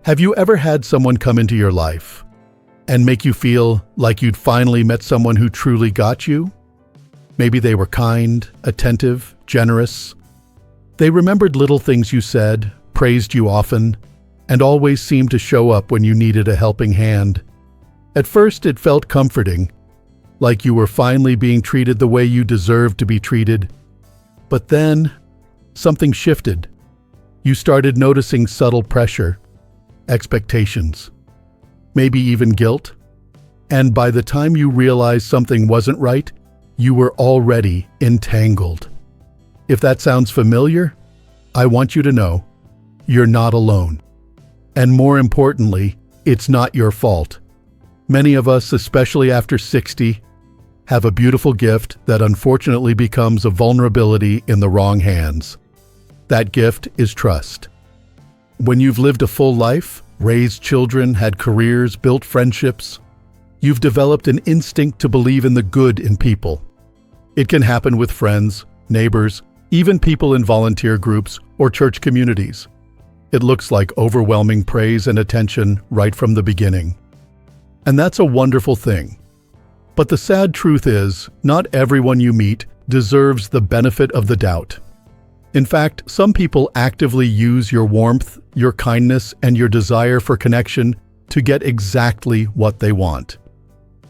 Have you ever had someone come into your life and make you feel like you'd finally met someone who truly got you? Maybe they were kind, attentive, generous. They remembered little things you said, praised you often, and always seemed to show up when you needed a helping hand. At first, it felt comforting, like you were finally being treated the way you deserved to be treated. But then, something shifted. You started noticing subtle pressure, expectations, maybe even guilt. And by the time you realized something wasn't right, you were already entangled. If that sounds familiar, I want you to know you're not alone. And more importantly, it's not your fault. Many of us, especially after 60, have a beautiful gift that unfortunately becomes a vulnerability in the wrong hands. That gift is trust. When you've lived a full life, raised children, had careers, built friendships, you've developed an instinct to believe in the good in people. It can happen with friends, neighbors, even people in volunteer groups or church communities. It looks like overwhelming praise and attention right from the beginning. And that's a wonderful thing. But the sad truth is, not everyone you meet deserves the benefit of the doubt. In fact, some people actively use your warmth, your kindness, and your desire for connection to get exactly what they want.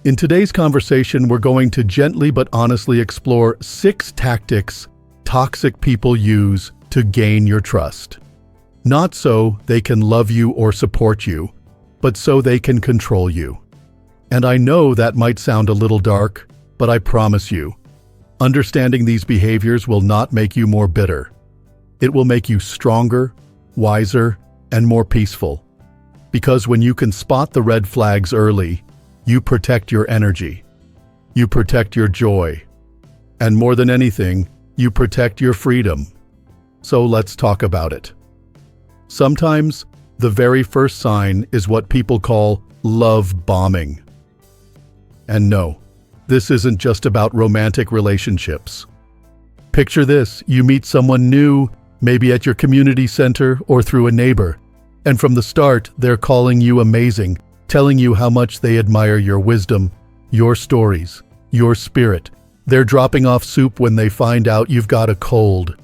In today's conversation, we're going to gently but honestly explore 6 tactics toxic people use to gain your trust. Not so they can love you or support you, but so they can control you. And I know that might sound a little dark, but I promise you, understanding these behaviors will not make you more bitter. It will make you stronger, wiser, and more peaceful. Because when you can spot the red flags early, you protect your energy. You protect your joy. And more than anything, you protect your freedom. So let's talk about it. Sometimes, the very first sign is what people call love bombing. And no, this isn't just about romantic relationships. Picture this: you meet someone new, maybe at your community center or through a neighbor, and from the start, they're calling you amazing, telling you how much they admire your wisdom, your stories, your spirit. They're dropping off soup when they find out you've got a cold.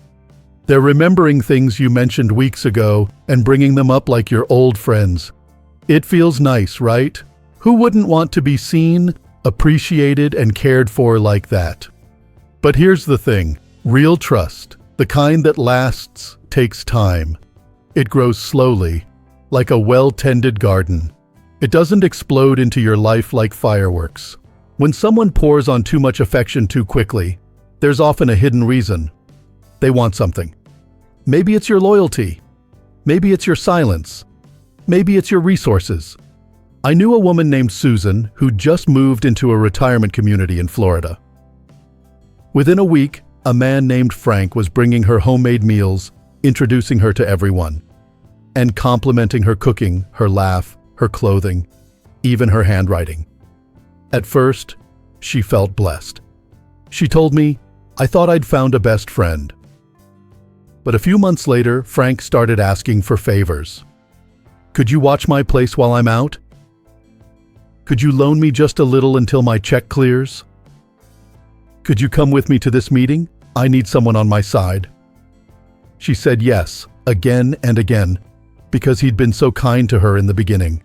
They're remembering things you mentioned weeks ago and bringing them up like your old friends. It feels nice, right? Who wouldn't want to be seen, appreciated, and cared for like that? But here's the thing: real trust, the kind that lasts, takes time. It grows slowly, like a well-tended garden. It doesn't explode into your life like fireworks. When someone pours on too much affection too quickly, there's often a hidden reason. They want something. Maybe it's your loyalty. Maybe it's your silence. Maybe it's your resources. I knew a woman named Susan who just moved into a retirement community in Florida. Within a week, a man named Frank was bringing her homemade meals, introducing her to everyone, and complimenting her cooking, her laugh, her clothing, even her handwriting. At first, she felt blessed. She told me, "I thought I'd found a best friend." But a few months later, Frank started asking for favors. "Could you watch my place while I'm out? Could you loan me just a little until my check clears? Could you come with me to this meeting? I need someone on my side." She said yes, again and again, because he'd been so kind to her in the beginning.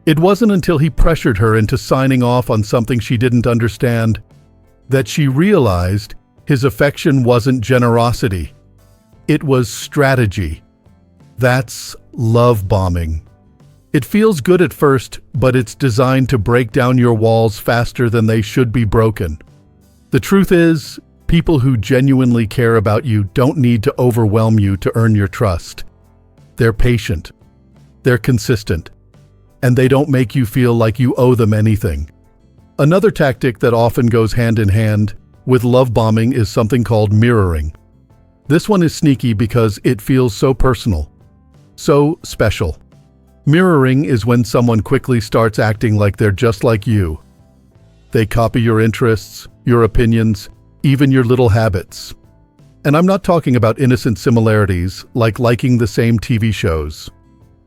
It wasn't until he pressured her into signing off on something she didn't understand that she realized his affection wasn't generosity. It was strategy. That's love bombing. It feels good at first, but it's designed to break down your walls faster than they should be broken. The truth is, people who genuinely care about you don't need to overwhelm you to earn your trust. They're patient. They're consistent. And they don't make you feel like you owe them anything. Another tactic that often goes hand in hand with love bombing is something called mirroring. This one is sneaky because it feels so personal, so special. Mirroring is when someone quickly starts acting like they're just like you. They copy your interests, your opinions, even your little habits. And I'm not talking about innocent similarities like liking the same TV shows.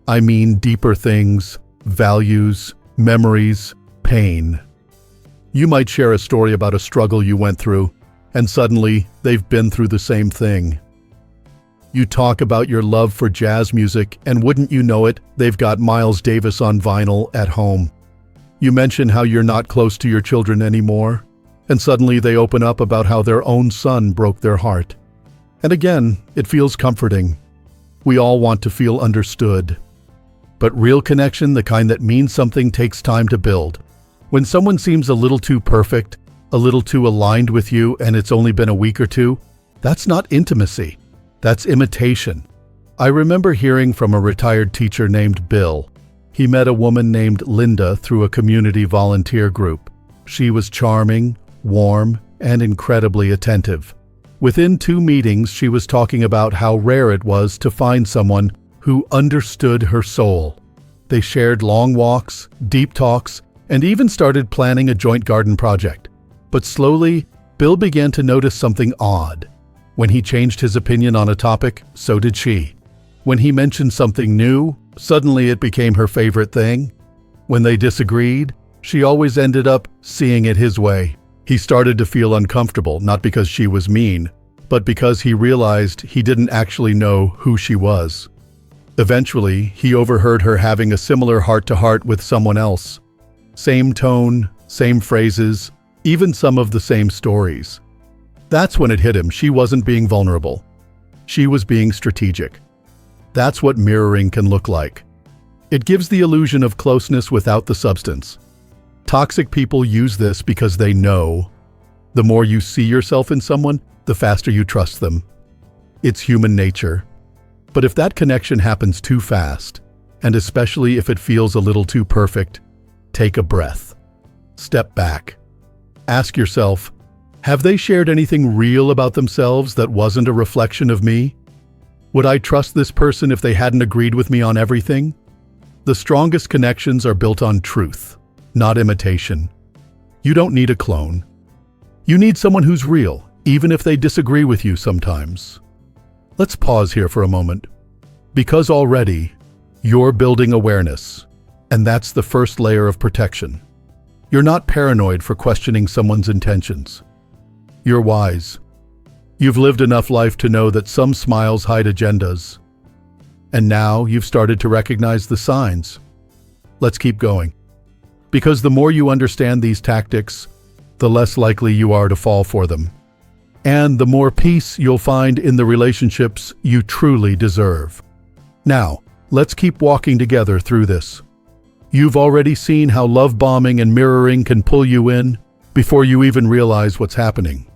I mean deeper things, values, memories, pain. You might share a story about a struggle you went through, and suddenly they've been through the same thing. You talk about your love for jazz music, and wouldn't you know it, they've got Miles Davis on vinyl at home. You mention how you're not close to your children anymore, and suddenly they open up about how their own son broke their heart. And again, it feels comforting. We all want to feel understood. But real connection, the kind that means something, takes time to build. When someone seems a little too perfect, a little too aligned with you, and it's only been a week or two, that's not intimacy. That's imitation. I remember hearing from a retired teacher named Bill. He met a woman named Linda through a community volunteer group. She was charming, warm, and incredibly attentive. Within 2 meetings, she was talking about how rare it was to find someone who understood her soul. They shared long walks, deep talks, and even started planning a joint garden project. But slowly, Bill began to notice something odd. When he changed his opinion on a topic, so did she. When he mentioned something new, suddenly it became her favorite thing. When they disagreed, she always ended up seeing it his way. He started to feel uncomfortable, not because she was mean, but because he realized he didn't actually know who she was. Eventually, he overheard her having a similar heart-to-heart with someone else. Same tone, same phrases, even some of the same stories. That's when it hit him. She wasn't being vulnerable. She was being strategic. That's what mirroring can look like. It gives the illusion of closeness without the substance. Toxic people use this because they know. The more you see yourself in someone, the faster you trust them. It's human nature. But if that connection happens too fast, and especially if it feels a little too perfect, take a breath. Step back. Ask yourself, have they shared anything real about themselves that wasn't a reflection of me? Would I trust this person if they hadn't agreed with me on everything? The strongest connections are built on truth, not imitation. You don't need a clone. You need someone who's real, even if they disagree with you sometimes. Let's pause here for a moment. Because already, you're building awareness, and that's the first layer of protection. You're not paranoid for questioning someone's intentions. You're wise. You've lived enough life to know that some smiles hide agendas. And now you've started to recognize the signs. Let's keep going. Because the more you understand these tactics, the less likely you are to fall for them. And the more peace you'll find in the relationships you truly deserve. Now, let's keep walking together through this. You've already seen how love bombing and mirroring can pull you in before you even realize what's happening.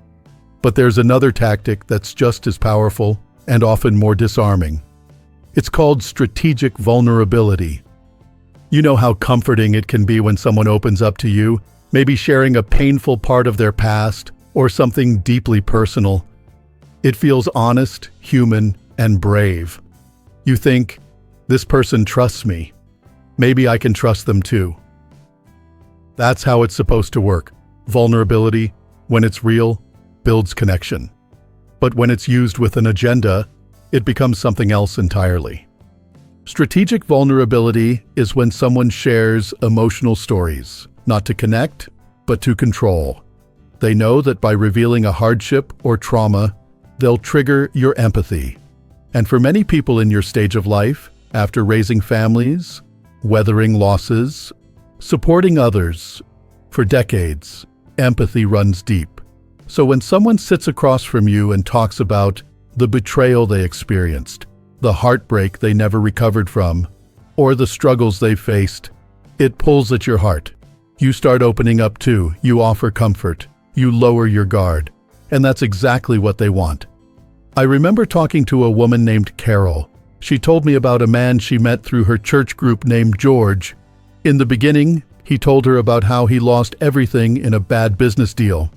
But there's another tactic that's just as powerful and often more disarming. It's called strategic vulnerability. You know how comforting it can be when someone opens up to you, maybe sharing a painful part of their past or something deeply personal. It feels honest, human, and brave. You think, this person trusts me. Maybe I can trust them too. That's how it's supposed to work. Vulnerability, when it's real, builds connection. But when it's used with an agenda, it becomes something else entirely. Strategic vulnerability is when someone shares emotional stories, not to connect, but to control. They know that by revealing a hardship or trauma, they'll trigger your empathy. And for many people in your stage of life, after raising families, weathering losses, supporting others, for decades, empathy runs deep. So when someone sits across from you and talks about the betrayal they experienced, the heartbreak they never recovered from, or the struggles they faced, it pulls at your heart. You start opening up too. You offer comfort. You lower your guard. And that's exactly what they want. I remember talking to a woman named Carol. She told me about a man she met through her church group named George. In the beginning, he told her about how he lost everything in a bad business deal.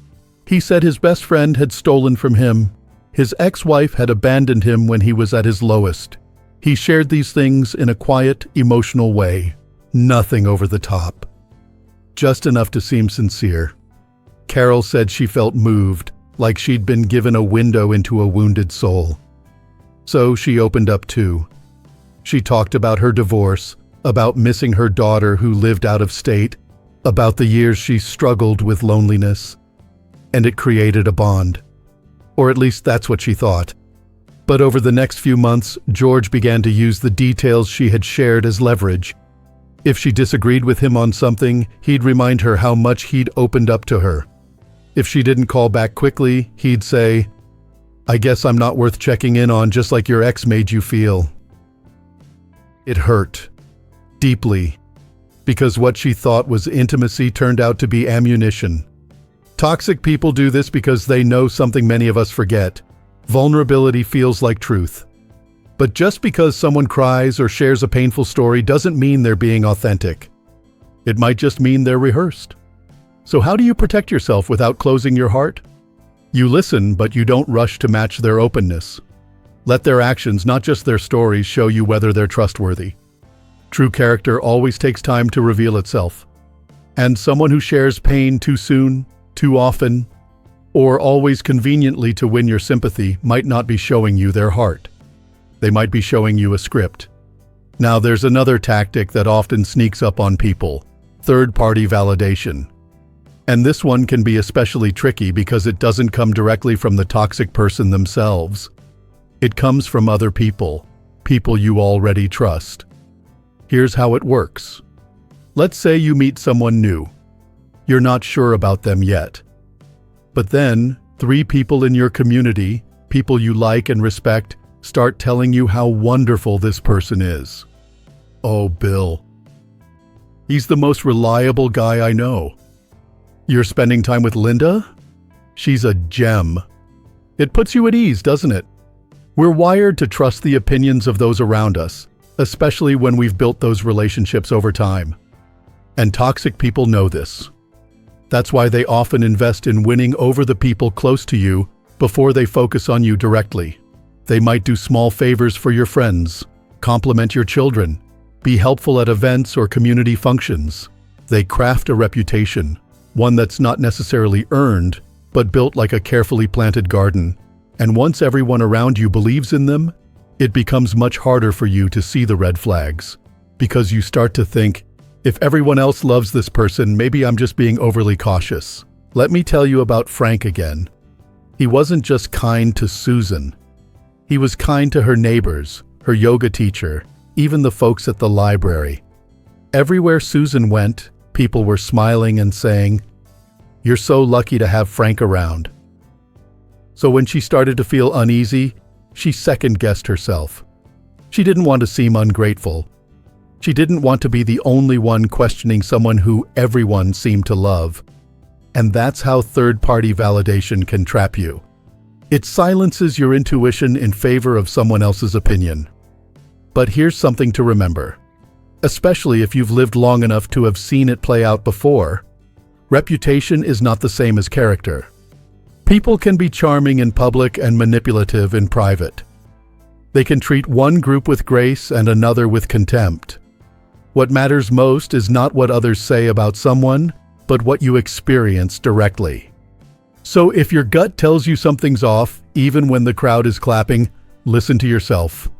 He said his best friend had stolen from him. His ex-wife had abandoned him when he was at his lowest. He shared these things in a quiet, emotional way. Nothing over the top. Just enough to seem sincere. Carol said she felt moved, like she'd been given a window into a wounded soul. So she opened up too. She talked about her divorce, about missing her daughter who lived out of state, about the years she struggled with loneliness. And it created a bond. Or at least that's what she thought. But over the next few months, George began to use the details she had shared as leverage. If she disagreed with him on something, he'd remind her how much he'd opened up to her. If she didn't call back quickly, he'd say, "I guess I'm not worth checking in on, just like your ex made you feel." It hurt. Deeply. Because what she thought was intimacy turned out to be ammunition. Toxic people do this because they know something many of us forget. Vulnerability feels like truth. But just because someone cries or shares a painful story doesn't mean they're being authentic. It might just mean they're rehearsed. So how do you protect yourself without closing your heart? You listen, but you don't rush to match their openness. Let their actions, not just their stories, show you whether they're trustworthy. True character always takes time to reveal itself. And someone who shares pain too soon, too often, or always conveniently to win your sympathy might not be showing you their heart. They might be showing you a script. Now, there's another tactic that often sneaks up on people: third-party validation. And this one can be especially tricky because it doesn't come directly from the toxic person themselves. It comes from other people, people you already trust. Here's how it works. Let's say you meet someone new. You're not sure about them yet. But then, 3 people in your community, people you like and respect, start telling you how wonderful this person is. "Oh, Bill. He's the most reliable guy I know. You're spending time with Linda? She's a gem." It puts you at ease, doesn't it? We're wired to trust the opinions of those around us, especially when we've built those relationships over time. And toxic people know this. That's why they often invest in winning over the people close to you before they focus on you directly. They might do small favors for your friends, compliment your children, be helpful at events or community functions. They craft a reputation, one that's not necessarily earned, but built like a carefully planted garden. And once everyone around you believes in them, it becomes much harder for you to see the red flags, because you start to think, if everyone else loves this person, maybe I'm just being overly cautious. Let me tell you about Frank again. He wasn't just kind to Susan. He was kind to her neighbors, her yoga teacher, even the folks at the library. Everywhere Susan went, people were smiling and saying, "You're so lucky to have Frank around." So when she started to feel uneasy, she second-guessed herself. She didn't want to seem ungrateful. She didn't want to be the only one questioning someone who everyone seemed to love. And that's how third-party validation can trap you. It silences your intuition in favor of someone else's opinion. But here's something to remember, especially if you've lived long enough to have seen it play out before. Reputation is not the same as character. People can be charming in public and manipulative in private. They can treat one group with grace and another with contempt. What matters most is not what others say about someone, but what you experience directly. So if your gut tells you something's off, even when the crowd is clapping, listen to yourself.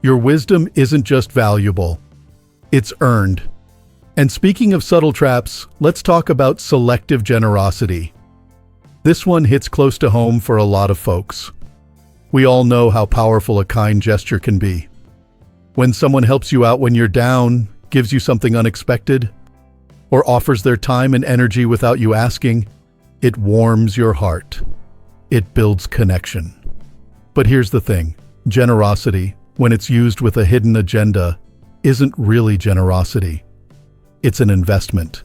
Your wisdom isn't just valuable, it's earned. And speaking of subtle traps, let's talk about selective generosity. This one hits close to home for a lot of folks. We all know how powerful a kind gesture can be. When someone helps you out when you're down, gives you something unexpected, or offers their time and energy without you asking, it warms your heart. It builds connection. But here's the thing. Generosity, when it's used with a hidden agenda, isn't really generosity. It's an investment,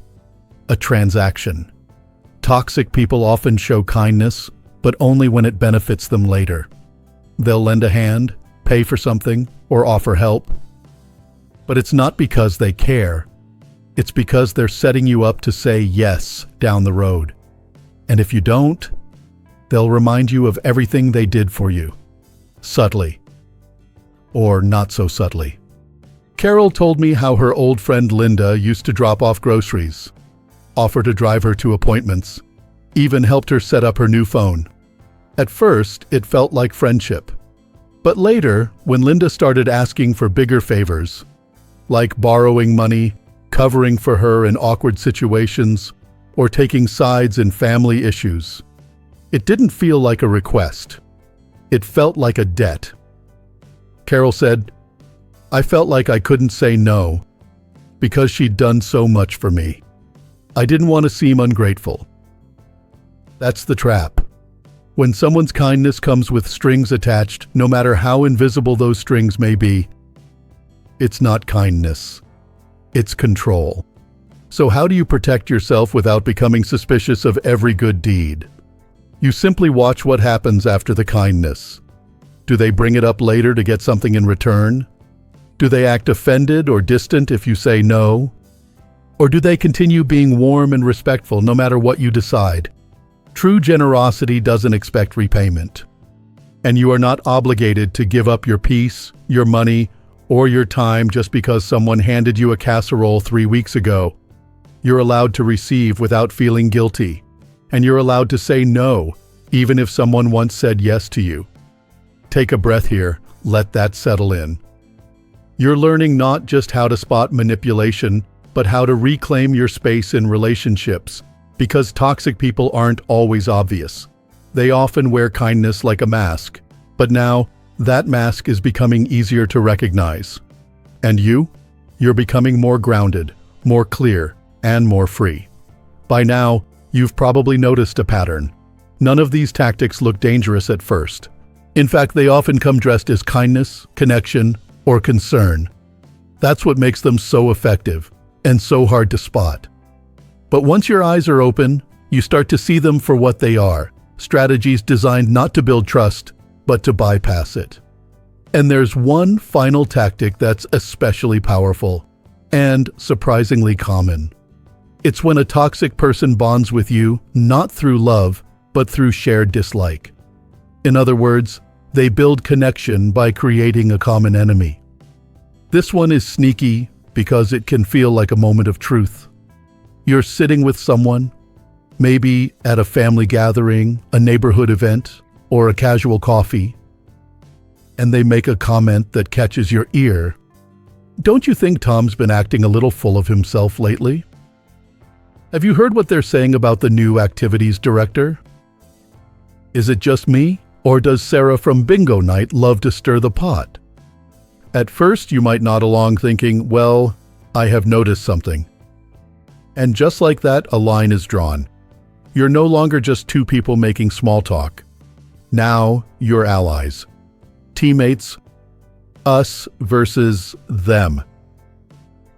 a transaction. Toxic people often show kindness, but only when it benefits them later. They'll lend a hand, pay for something, or offer help. But it's not because they care. It's because they're setting you up to say yes down the road. And if you don't, they'll remind you of everything they did for you. Subtly. Or not so subtly. Carol told me how her old friend Linda used to drop off groceries, offer to drive her to appointments, even helped her set up her new phone. At first, it felt like friendship. But later, when Linda started asking for bigger favors, like borrowing money, covering for her in awkward situations, or taking sides in family issues, it didn't feel like a request. It felt like a debt. Carol said, "I felt like I couldn't say no because she'd done so much for me. I didn't want to seem ungrateful." That's the trap. When someone's kindness comes with strings attached, no matter how invisible those strings may be, it's not kindness. It's control. So how do you protect yourself without becoming suspicious of every good deed? You simply watch what happens after the kindness. Do they bring it up later to get something in return? Do they act offended or distant if you say no? Or do they continue being warm and respectful no matter what you decide? True generosity doesn't expect repayment. And you are not obligated to give up your peace, your money, or your time just because someone handed you a casserole 3 weeks ago. You're allowed to receive without feeling guilty. And you're allowed to say no, even if someone once said yes to you. Take a breath here. Let that settle in. You're learning not just how to spot manipulation, but how to reclaim your space in relationships, because toxic people aren't always obvious. They often wear kindness like a mask, but now that mask is becoming easier to recognize. And you're becoming more grounded, more clear, and more free. By now, you've probably noticed a pattern. None of these tactics look dangerous at first. In fact, they often come dressed as kindness, connection, or concern. That's what makes them so effective and so hard to spot. But once your eyes are open, you start to see them for what they are, strategies designed not to build trust, but to bypass it. And there's one final tactic that's especially powerful and surprisingly common. It's when a toxic person bonds with you, not through love, but through shared dislike. In other words, they build connection by creating a common enemy. This one is sneaky because it can feel like a moment of truth. You're sitting with someone, maybe at a family gathering, a neighborhood event, or a casual coffee, and they make a comment that catches your ear. Don't you think Tom's been acting a little full of himself lately? Have you heard what they're saying about the new activities director? Is it just me, or does Sarah from bingo night love to stir the pot? At first, you might nod along thinking, well, I have noticed something. And just like that, a line is drawn. You're no longer just two people making small talk. Now, you're allies. Teammates, us versus them.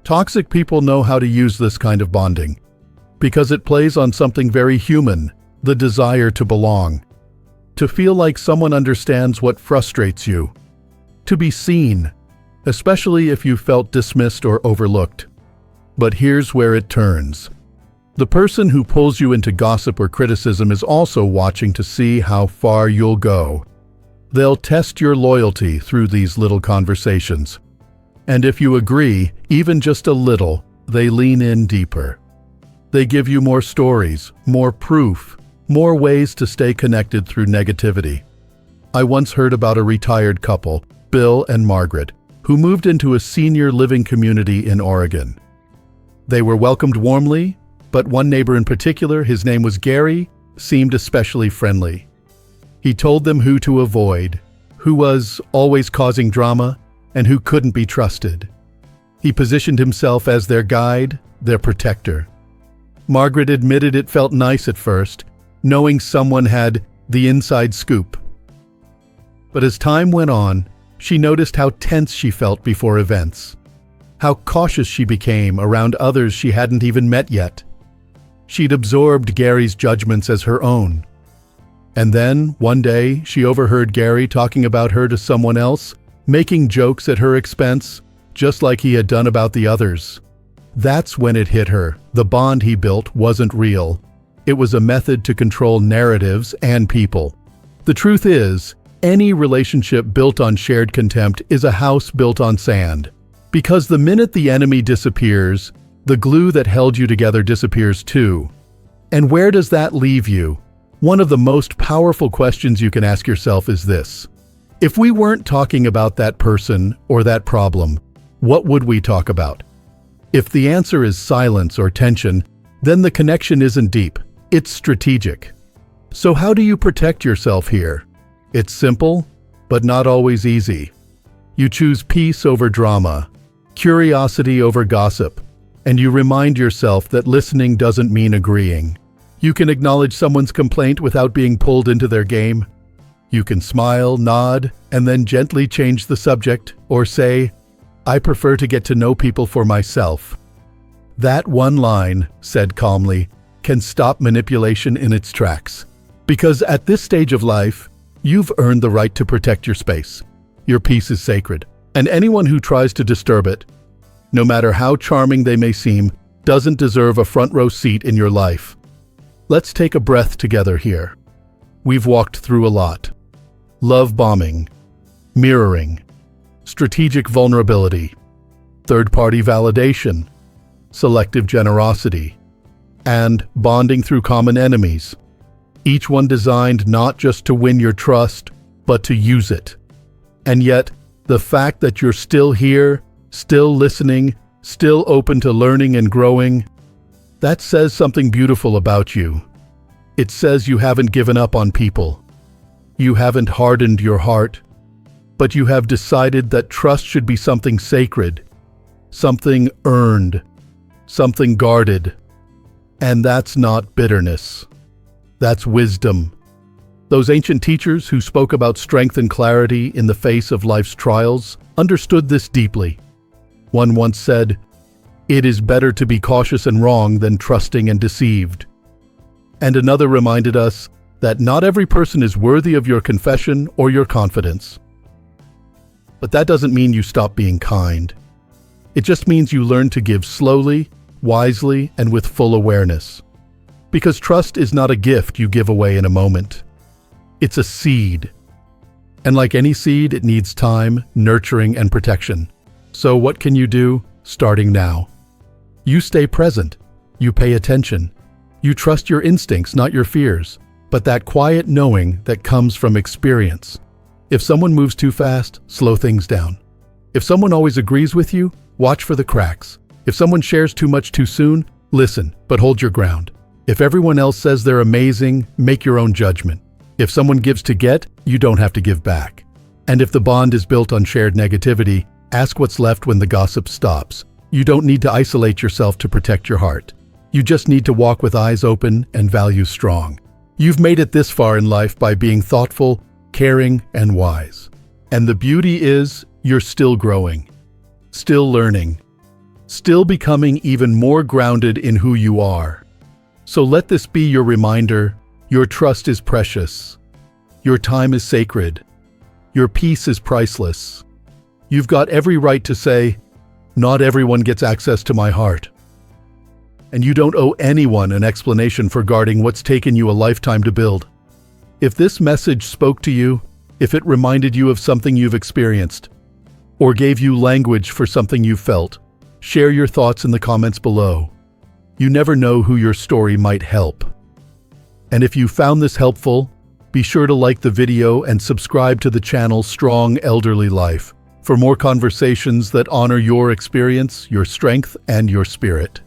Toxic people know how to use this kind of bonding because it plays on something very human, the desire to belong, to feel like someone understands what frustrates you, to be seen, especially if you felt dismissed or overlooked. But here's where it turns. The person who pulls you into gossip or criticism is also watching to see how far you'll go. They'll test your loyalty through these little conversations. And if you agree, even just a little, they lean in deeper. They give you more stories, more proof, more ways to stay connected through negativity. I once heard about a retired couple, Bill and Margaret, who moved into a senior living community in Oregon. They were welcomed warmly, but one neighbor in particular, his name was Gary, seemed especially friendly. He told them who to avoid, who was always causing drama, and who couldn't be trusted. He positioned himself as their guide, their protector. Margaret admitted it felt nice at first, knowing someone had the inside scoop. But as time went on, she noticed how tense she felt before events, how cautious she became around others she hadn't even met yet. She'd absorbed Gary's judgments as her own. And then, one day, she overheard Gary talking about her to someone else, making jokes at her expense, just like he had done about the others. That's when it hit her. The bond he built wasn't real. It was a method to control narratives and people. The truth is, any relationship built on shared contempt is a house built on sand. Because the minute the enemy disappears, the glue that held you together disappears too. And where does that leave you? One of the most powerful questions you can ask yourself is this: If we weren't talking about that person or that problem, what would we talk about? If the answer is silence or tension, then the connection isn't deep, it's strategic. So how do you protect yourself here? It's simple, but not always easy. You choose peace over drama, curiosity over gossip, and you remind yourself that listening doesn't mean agreeing. You can acknowledge someone's complaint without being pulled into their game. You can smile, nod, and then gently change the subject, or say, "I prefer to get to know people for myself." That one line, said calmly, can stop manipulation in its tracks. Because at this stage of life, you've earned the right to protect your space. Your peace is sacred, and anyone who tries to disturb it, no matter how charming they may seem, doesn't deserve a front row seat in your life. Let's take a breath together here. We've walked through a lot. Love bombing, mirroring, strategic vulnerability, third-party validation, selective generosity, and bonding through common enemies. Each one designed not just to win your trust, but to use it. And yet, the fact that you're still here, still listening, still open to learning and growing, that says something beautiful about you. It says you haven't given up on people. You haven't hardened your heart, but you have decided that trust should be something sacred, something earned, something guarded. And that's not bitterness. That's wisdom. Those ancient teachers who spoke about strength and clarity in the face of life's trials understood this deeply. One once said, "It is better to be cautious and wrong than trusting and deceived." And another reminded us that not every person is worthy of your confession or your confidence. But that doesn't mean you stop being kind. It just means you learn to give slowly, wisely, and with full awareness. Because trust is not a gift you give away in a moment. It's a seed. And like any seed, it needs time, nurturing, and protection. So what can you do, starting now? You stay present. You pay attention. You trust your instincts, not your fears, but that quiet knowing that comes from experience. If someone moves too fast, slow things down. If someone always agrees with you, watch for the cracks. If someone shares too much too soon, listen, but hold your ground. If everyone else says they're amazing, make your own judgment. If someone gives to get, you don't have to give back. And if the bond is built on shared negativity, ask what's left when the gossip stops. You don't need to isolate yourself to protect your heart. You just need to walk with eyes open and values strong. You've made it this far in life by being thoughtful, caring, and wise. And the beauty is, you're still growing, still learning, still becoming even more grounded in who you are. So let this be your reminder: your trust is precious, your time is sacred, your peace is priceless. You've got every right to say, "Not everyone gets access to my heart." And you don't owe anyone an explanation for guarding what's taken you a lifetime to build. If this message spoke to you, if it reminded you of something you've experienced, or gave you language for something you felt, share your thoughts in the comments below. You never know who your story might help. And if you found this helpful, be sure to like the video and subscribe to the channel Strong Elderly Life for more conversations that honor your experience, your strength, and your spirit.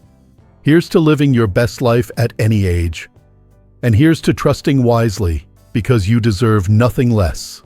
Here's to living your best life at any age. And here's to trusting wisely, because you deserve nothing less.